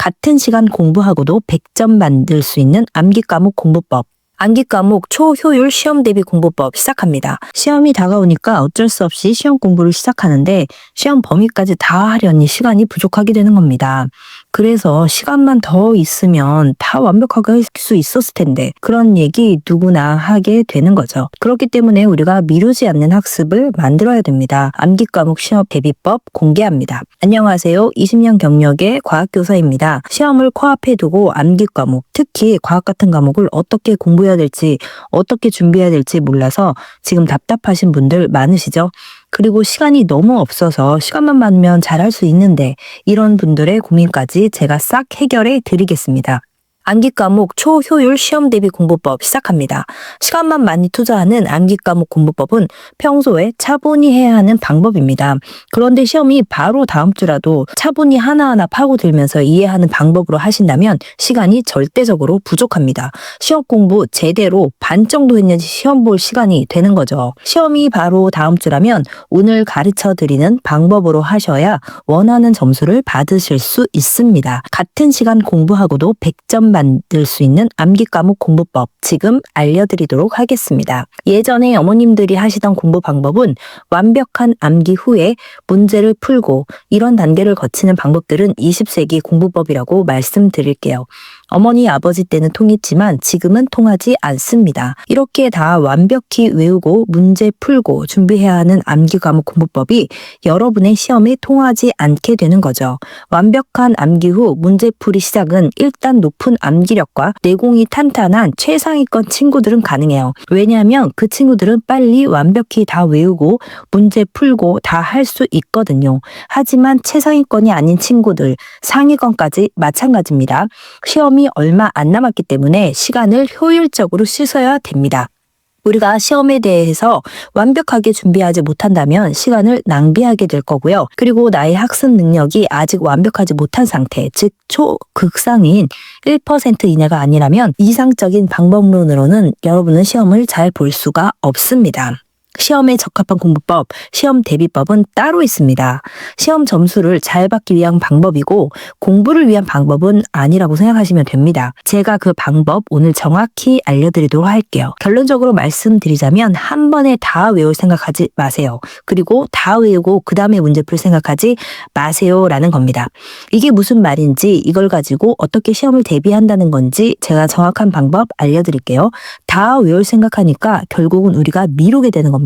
같은 시간 공부하고도 100점 만들 수 있는 암기 과목 공부법. 암기 과목 초효율 시험 대비 공부법 시작합니다. 시험이 다가오니까 어쩔 수 없이 시험 공부를 시작하는데 시험 범위까지 다 하려니 시간이 부족하게 되는 겁니다. 그래서 시간만 더 있으면 다 완벽하게 할 수 있었을 텐데 그런 얘기 누구나 하게 되는 거죠. 그렇기 때문에 우리가 미루지 않는 학습을 만들어야 됩니다. 암기 과목 시험 대비법 공개합니다. 안녕하세요. 20년 경력의 과학교사입니다. 시험을 코앞에 두고 암기 과목, 특히 과학 같은 과목을 어떻게 공부해야 될지, 어떻게 준비해야 될지 몰라서 지금 답답하신 분들 많으시죠? 그리고 시간이 너무 없어서 시간만 많으면 잘할 수 있는데 이런 분들의 고민까지 제가 싹 해결해 드리겠습니다. 암기 과목 초효율 시험 대비 공부법 시작합니다. 시간만 많이 투자하는 암기 과목 공부법은 평소에 차분히 해야 하는 방법입니다. 그런데 시험이 바로 다음 주라도 차분히 하나하나 파고들면서 이해하는 방법으로 하신다면 시간이 절대적으로 부족합니다. 시험 공부 제대로 반 정도 했는지 시험 볼 시간이 되는 거죠. 시험이 바로 다음 주라면 오늘 가르쳐 드리는 방법으로 하셔야 원하는 점수를 받으실 수 있습니다. 같은 시간 공부하고도 100점 만들 수 있는 암기 과목 공부법 지금 알려드리도록 하겠습니다. 예전에 어머님들이 하시던 공부 방법은 완벽한 암기 후에 문제를 풀고 이런 단계를 거치는 방법들은 20세기 공부법이라고 말씀드릴게요. 어머니, 아버지 때는 통했지만 지금은 통하지 않습니다. 이렇게 다 완벽히 외우고 문제 풀고 준비해야 하는 암기 과목 공부법이 여러분의 시험에 통하지 않게 되는 거죠. 완벽한 암기 후 문제풀이 시작은 일단 높은 암기력과 내공이 탄탄한 최상위권 친구들은 가능해요. 왜냐하면 그 친구들은 빨리 완벽히 다 외우고 문제 풀고 다 할 수 있거든요. 하지만 최상위권이 아닌 친구들, 상위권까지 마찬가지입니다. 시험이 얼마 안 남았기 때문에 시간을 효율적으로 쓰셔야 됩니다. 우리가 시험에 대해서 완벽하게 준비하지 못한다면 시간을 낭비하게 될 거고요. 그리고 나의 학습 능력이 아직 완벽하지 못한 상태, 즉 초극상인 1% 이내가 아니라면 이상적인 방법론으로는 여러분은 시험을 잘 볼 수가 없습니다. 시험에 적합한 공부법, 시험 대비법은 따로 있습니다. 시험 점수를 잘 받기 위한 방법이고 공부를 위한 방법은 아니라고 생각하시면 됩니다. 제가 그 방법 오늘 정확히 알려드리도록 할게요. 결론적으로 말씀드리자면 한 번에 다 외울 생각하지 마세요. 그리고 다 외우고 그 다음에 문제 풀 생각하지 마세요라는 겁니다. 이게 무슨 말인지 이걸 가지고 어떻게 시험을 대비한다는 건지 제가 정확한 방법 알려드릴게요. 다 외울 생각하니까 결국은 우리가 미루게 되는 겁니다.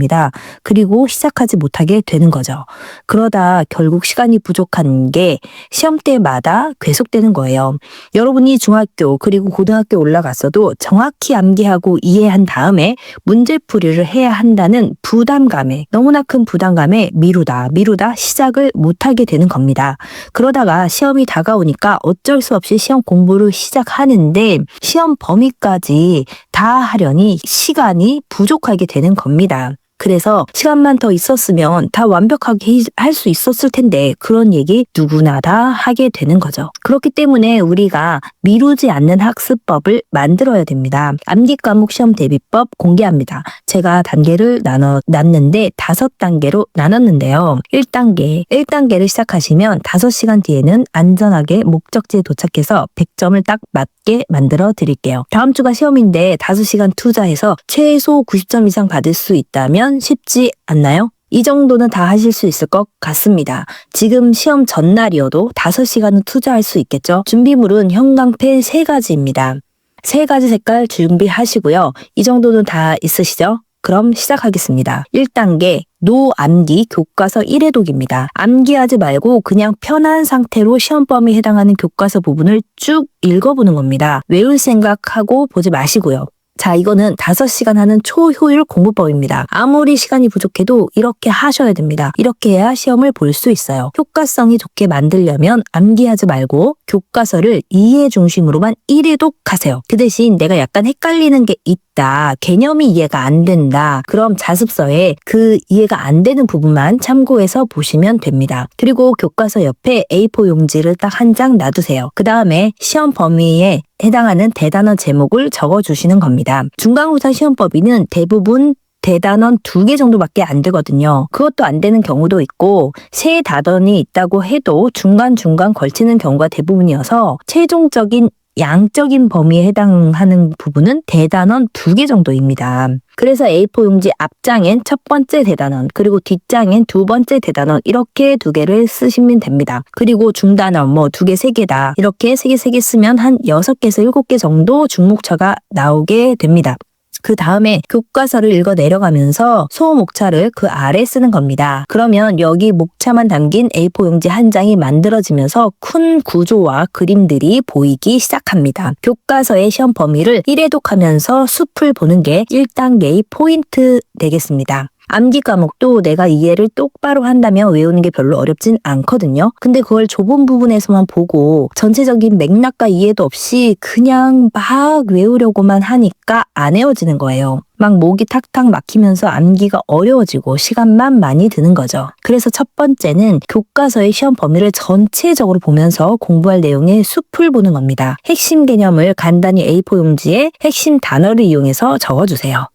그리고 시작하지 못하게 되는 거죠. 그러다 결국 시간이 부족한 게 시험 때마다 계속되는 거예요. 여러분이 중학교 그리고 고등학교 올라갔어도 정확히 암기하고 이해한 다음에 문제풀이를 해야 한다는 부담감에, 너무나 큰 부담감에 미루다 시작을 못하게 되는 겁니다. 그러다가 시험이 다가오니까 어쩔 수 없이 시험 공부를 시작하는데 시험 범위까지 다 하려니 시간이 부족하게 되는 겁니다. 그래서 시간만 더 있었으면 다 완벽하게 할 수 있었을 텐데 그런 얘기 누구나 다 하게 되는 거죠. 그렇기 때문에 우리가 미루지 않는 학습법을 만들어야 됩니다. 암기 과목 시험 대비법 공개합니다. 제가 단계를 나눴는데 5단계로 나눴는데요. 1단계를 시작하시면 5시간 뒤에는 안전하게 목적지에 도착해서 100점을 딱 맞게 만들어 드릴게요. 다음 주가 시험인데 5시간 투자해서 최소 90점 이상 받을 수 있다면 쉽지 않나요? 이 정도는 다 하실 수 있을 것 같습니다. 지금 시험 전날이어도 5시간은 투자할 수 있겠죠? 준비물은 형광펜 3가지입니다. 3가지 색깔 준비하시고요. 이 정도는 다 있으시죠? 그럼 시작하겠습니다. 1단계 노암기 교과서 1회독입니다. 암기하지 말고 그냥 편한 상태로 시험 범위에 해당하는 교과서 부분을 쭉 읽어보는 겁니다. 외울 생각하고 보지 마시고요. 자, 이거는 5시간 하는 초효율 공부법입니다. 아무리 시간이 부족해도 이렇게 하셔야 됩니다. 이렇게 해야 시험을 볼 수 있어요. 효과성이 좋게 만들려면 암기하지 말고 교과서를 이해 중심으로만 1회독 하세요. 그 대신 내가 약간 헷갈리는 게 있다, 개념이 이해가 안 된다, 그럼 자습서에 그 이해가 안 되는 부분만 참고해서 보시면 됩니다. 그리고 교과서 옆에 A4 용지를 딱 한 장 놔두세요. 그 다음에 시험 범위에 해당하는 대단원 제목을 적어주시는 겁니다. 중간고사 시험 범위는 대부분 대단원 2개 정도밖에 안 되거든요. 그것도 안 되는 경우도 있고 3단원이 있다고 해도 중간중간 걸치는 경우가 대부분이어서 최종적인 양적인 범위에 해당하는 부분은 대단원 2개 정도입니다. 그래서 A4 용지 앞장엔 첫 번째 대단원, 그리고 뒷장엔 두 번째 대단원 이렇게 2개를 쓰시면 됩니다. 그리고 중단원 2개, 3개다. 이렇게 3개 쓰면 한 6개에서 7개 정도 중목차가 나오게 됩니다. 그 다음에 교과서를 읽어 내려가면서 소목차를 그 아래 쓰는 겁니다. 그러면 여기 목차만 담긴 A4 용지 한 장이 만들어지면서 큰 구조와 그림들이 보이기 시작합니다. 교과서의 시험 범위를 1회독하면서 숲을 보는 게 1단계의 포인트 되겠습니다. 암기 과목도 내가 이해를 똑바로 한다면 외우는 게 별로 어렵진 않거든요. 근데 그걸 좁은 부분에서만 보고 전체적인 맥락과 이해도 없이 그냥 막 외우려고만 하니까 안 외워지는 거예요. 막 목이 탁탁 막히면서 암기가 어려워지고 시간만 많이 드는 거죠. 그래서 첫 번째는 교과서의 시험 범위를 전체적으로 보면서 공부할 내용의 숲을 보는 겁니다. 핵심 개념을 간단히 A4 용지에 핵심 단어를 이용해서 적어주세요.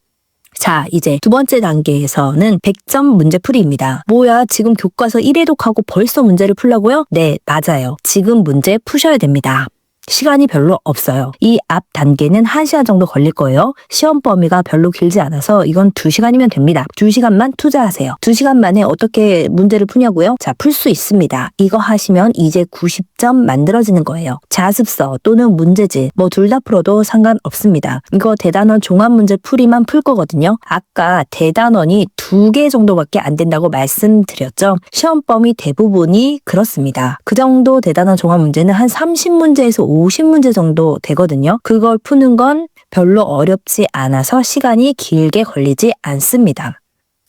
자, 이제 두 번째 단계에서는 100점 문제풀이입니다. 뭐야, 지금 교과서 1회독하고 벌써 문제를 풀라고요? 네, 맞아요. 지금 문제 푸셔야 됩니다. 시간이 별로 없어요. 이 앞 단계는 1시간 정도 걸릴 거예요. 시험 범위가 별로 길지 않아서 이건 2시간이면 됩니다. 2시간만 투자하세요. 2시간 만에 어떻게 문제를 푸냐고요? 자, 풀 수 있습니다. 이거 하시면 이제 90점 만들어지는 거예요. 자습서 또는 문제집 둘 다 풀어도 상관없습니다. 이거 대단원 종합문제 풀이만 풀 거거든요. 아까 대단원이 2개 정도밖에 안 된다고 말씀드렸죠. 시험 범위 대부분이 그렇습니다. 그 정도 대단원 종합문제는 한 30문제에서 50문제 정도 되거든요. 그걸 푸는 건 별로 어렵지 않아서 시간이 길게 걸리지 않습니다.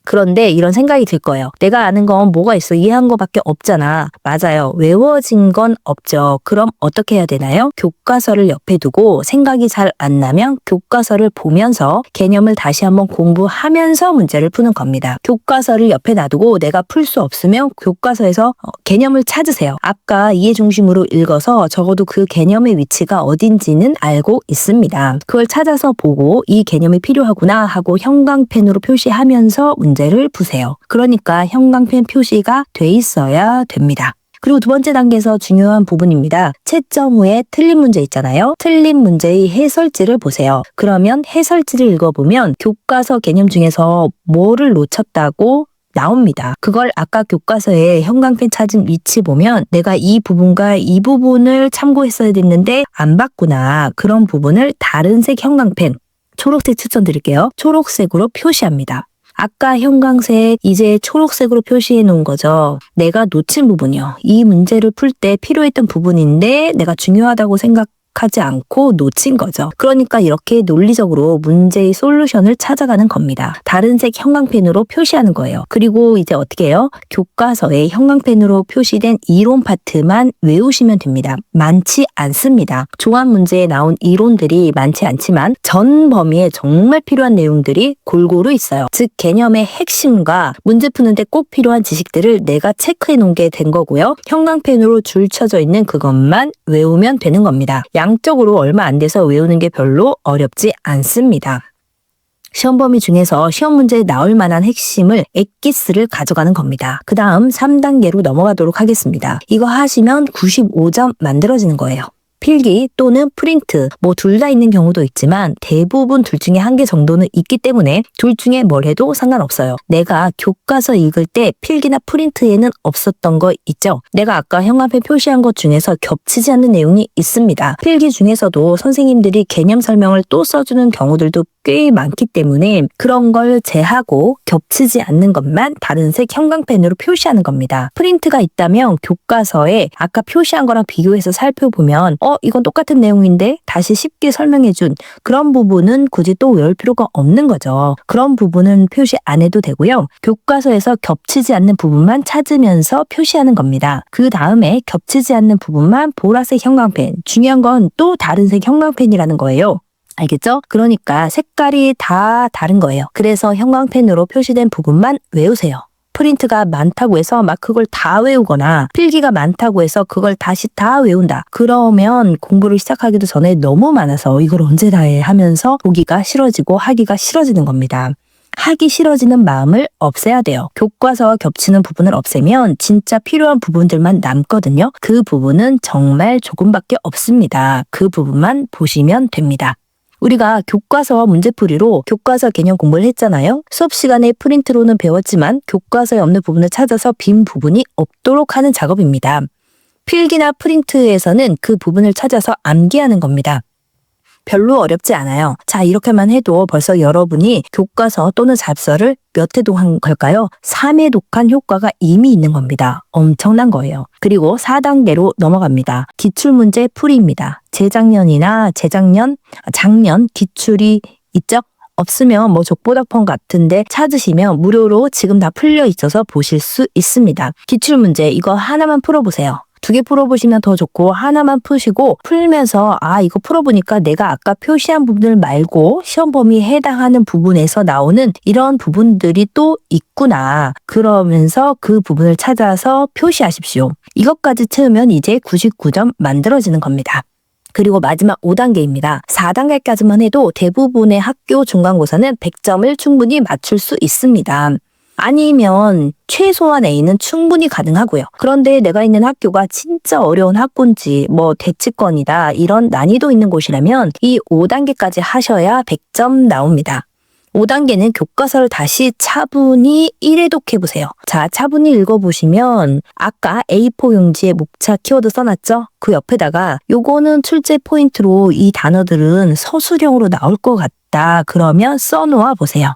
그런데 이런 생각이 들 거예요. 내가 아는 건 뭐가 있어? 이해한 거밖에 없잖아. 맞아요. 외워진 건 없죠. 그럼 어떻게 해야 되나요? 교과서를 옆에 두고 생각이 잘 안 나면 교과서를 보면서 개념을 다시 한번 공부하면서 문제를 푸는 겁니다. 교과서를 옆에 놔두고 내가 풀 수 없으면 교과서에서 개념을 찾으세요. 아까 이해 중심으로 읽어서 적어도 그 개념의 위치가 어딘지는 알고 있습니다. 그걸 찾아서 보고 이 개념이 필요하구나 하고 형광펜으로 표시하면서 문제를 푸세요. 그러니까 형광펜 표시가 돼 있어야 됩니다. 그리고 두 번째 단계에서 중요한 부분입니다. 채점 후에 틀린 문제 있잖아요. 틀린 문제의 해설지를 보세요. 그러면 해설지를 읽어보면 교과서 개념 중에서 뭐를 놓쳤다고 나옵니다. 그걸 아까 교과서에 형광펜 찾은 위치 보면 내가 이 부분과 이 부분을 참고했어야 됐는데 안 봤구나. 그런 부분을 다른 색 형광펜, 초록색 추천드릴게요. 초록색으로 표시합니다. 아까 형광색, 이제 초록색으로 표시해 놓은 거죠. 내가 놓친 부분이요. 이 문제를 풀 때 필요했던 부분인데 내가 중요하다고 생각하지 않고 놓친 거죠. 그러니까 이렇게 논리적으로 문제의 솔루션을 찾아가는 겁니다. 다른 색 형광펜으로 표시하는 거예요. 그리고 이제 어떻게 해요? 교과서에 형광펜으로 표시된 이론 파트만 외우시면 됩니다. 많지 않습니다. 종합 문제에 나온 이론들이 많지 않지만 전 범위에 정말 필요한 내용들이 골고루 있어요. 즉 개념의 핵심과 문제 푸는데 꼭 필요한 지식들을 내가 체크해 놓은 게 된 거고요. 형광펜으로 줄 쳐져 있는 그것만 외우면 되는 겁니다. 양적으로 얼마 안 돼서 외우는 게 별로 어렵지 않습니다. 시험 범위 중에서 시험 문제에 나올 만한 핵심을 엑기스를 가져가는 겁니다. 그 다음 3단계로 넘어가도록 하겠습니다. 이거 하시면 95점 만들어지는 거예요. 필기 또는 프린트 둘 다 있는 경우도 있지만 대부분 둘 중에 한 개 정도는 있기 때문에 둘 중에 뭘 해도 상관없어요. 내가 교과서 읽을 때 필기나 프린트에는 없었던 거 있죠? 내가 아까 형광펜 표시한 것 중에서 겹치지 않는 내용이 있습니다. 필기 중에서도 선생님들이 개념 설명을 또 써주는 경우들도 꽤 많기 때문에 그런 걸 제하고 겹치지 않는 것만 다른 색 형광펜으로 표시하는 겁니다. 프린트가 있다면 교과서에 아까 표시한 거랑 비교해서 살펴보면 이건 똑같은 내용인데 다시 쉽게 설명해준 그런 부분은 굳이 또 외울 필요가 없는 거죠. 그런 부분은 표시 안 해도 되고요. 교과서에서 겹치지 않는 부분만 찾으면서 표시하는 겁니다. 그 다음에 겹치지 않는 부분만 보라색 형광펜, 중요한 건 또 다른 색 형광펜이라는 거예요. 알겠죠? 그러니까 색깔이 다 다른 거예요. 그래서 형광펜으로 표시된 부분만 외우세요. 프린트가 많다고 해서 막 그걸 다 외우거나 필기가 많다고 해서 그걸 다시 다 외운다. 그러면 공부를 시작하기도 전에 너무 많아서 이걸 언제 다 해 하면서 보기가 싫어지고 하기가 싫어지는 겁니다. 하기 싫어지는 마음을 없애야 돼요. 교과서와 겹치는 부분을 없애면 진짜 필요한 부분들만 남거든요. 그 부분은 정말 조금밖에 없습니다. 그 부분만 보시면 됩니다. 우리가 교과서와 문제풀이로 교과서 개념 공부를 했잖아요. 수업 시간에 프린트로는 배웠지만 교과서에 없는 부분을 찾아서 빈 부분이 없도록 하는 작업입니다. 필기나 프린트에서는 그 부분을 찾아서 암기하는 겁니다. 별로 어렵지 않아요. 자, 이렇게만 해도 벌써 여러분이 교과서 또는 잡서를 몇 회 독한 걸까요? 3회 독한 효과가 이미 있는 겁니다. 엄청난 거예요. 그리고 4단계로 넘어갑니다. 기출문제 풀이입니다. 작년 기출이 있죠? 없으면 뭐 족보답폰 같은데 찾으시면 무료로 지금 다 풀려 있어서 보실 수 있습니다. 기출문제 이거 하나만 풀어보세요. 2개 풀어보시면 더 좋고 하나만 푸시고 풀면서 이거 풀어보니까 내가 아까 표시한 부분을 말고 시험 범위에 해당하는 부분에서 나오는 이런 부분들이 또 있구나. 그러면서 그 부분을 찾아서 표시하십시오. 이것까지 채우면 이제 99점 만들어지는 겁니다. 그리고 마지막 5단계입니다. 4단계까지만 해도 대부분의 학교 중간고사는 100점을 충분히 맞출 수 있습니다. 아니면 최소한 A는 충분히 가능하고요. 그런데 내가 있는 학교가 진짜 어려운 학군지 대치권이다 이런 난이도 있는 곳이라면 이 5단계까지 하셔야 100점 나옵니다. 5단계는 교과서를 다시 차분히 1회독해보세요. 자, 차분히 읽어보시면 아까 A4 용지에 목차 키워드 써놨죠? 그 옆에다가 요거는 출제 포인트로 이 단어들은 서술형으로 나올 것 같다. 그러면 써놓아 보세요.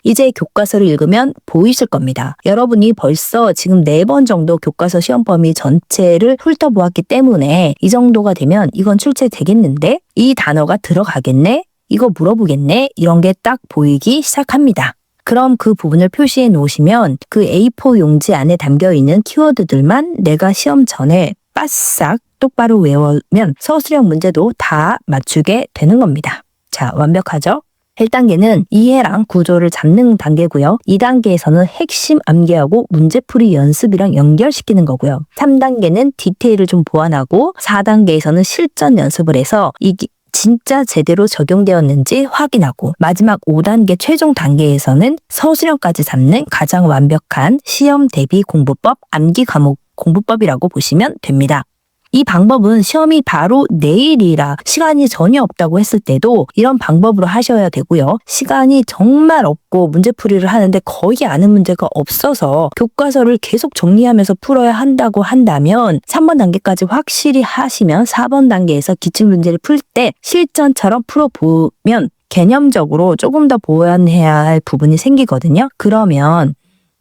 이제 교과서를 읽으면 보이실 겁니다. 여러분이 벌써 지금 4번 정도 교과서 시험 범위 전체를 훑어보았기 때문에 이 정도가 되면 이건 출제되겠는데? 이 단어가 들어가겠네? 이거 물어보겠네? 이런 게 딱 보이기 시작합니다. 그럼 그 부분을 표시해 놓으시면 그 A4 용지 안에 담겨있는 키워드들만 내가 시험 전에 빠싹 똑바로 외우면 서술형 문제도 다 맞추게 되는 겁니다. 자, 완벽하죠? 1단계는 이해랑 구조를 잡는 단계고요. 2단계에서는 핵심 암기하고 문제풀이 연습이랑 연결시키는 거고요. 3단계는 디테일을 좀 보완하고 4단계에서는 실전 연습을 해서 이게 진짜 제대로 적용되었는지 확인하고 마지막 5단계 최종 단계에서는 서술형까지 잡는 가장 완벽한 시험 대비 공부법 암기 과목 공부법이라고 보시면 됩니다. 이 방법은 시험이 바로 내일이라 시간이 전혀 없다고 했을 때도 이런 방법으로 하셔야 되고요. 시간이 정말 없고 문제풀이를 하는데 거의 아는 문제가 없어서 교과서를 계속 정리하면서 풀어야 한다고 한다면 3번 단계까지 확실히 하시면 4번 단계에서 기출문제를 풀 때 실전처럼 풀어보면 개념적으로 조금 더 보완해야 할 부분이 생기거든요. 그러면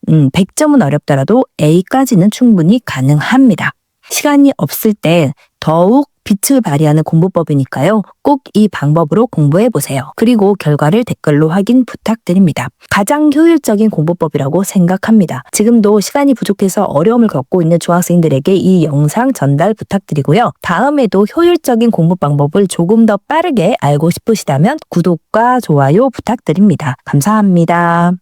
100점은 어렵더라도 A까지는 충분히 가능합니다. 시간이 없을 때 더욱 빛을 발휘하는 공부법이니까요. 꼭 이 방법으로 공부해보세요. 그리고 결과를 댓글로 확인 부탁드립니다. 가장 효율적인 공부법이라고 생각합니다. 지금도 시간이 부족해서 어려움을 겪고 있는 중학생들에게 이 영상 전달 부탁드리고요. 다음에도 효율적인 공부 방법을 조금 더 빠르게 알고 싶으시다면 구독과 좋아요 부탁드립니다. 감사합니다.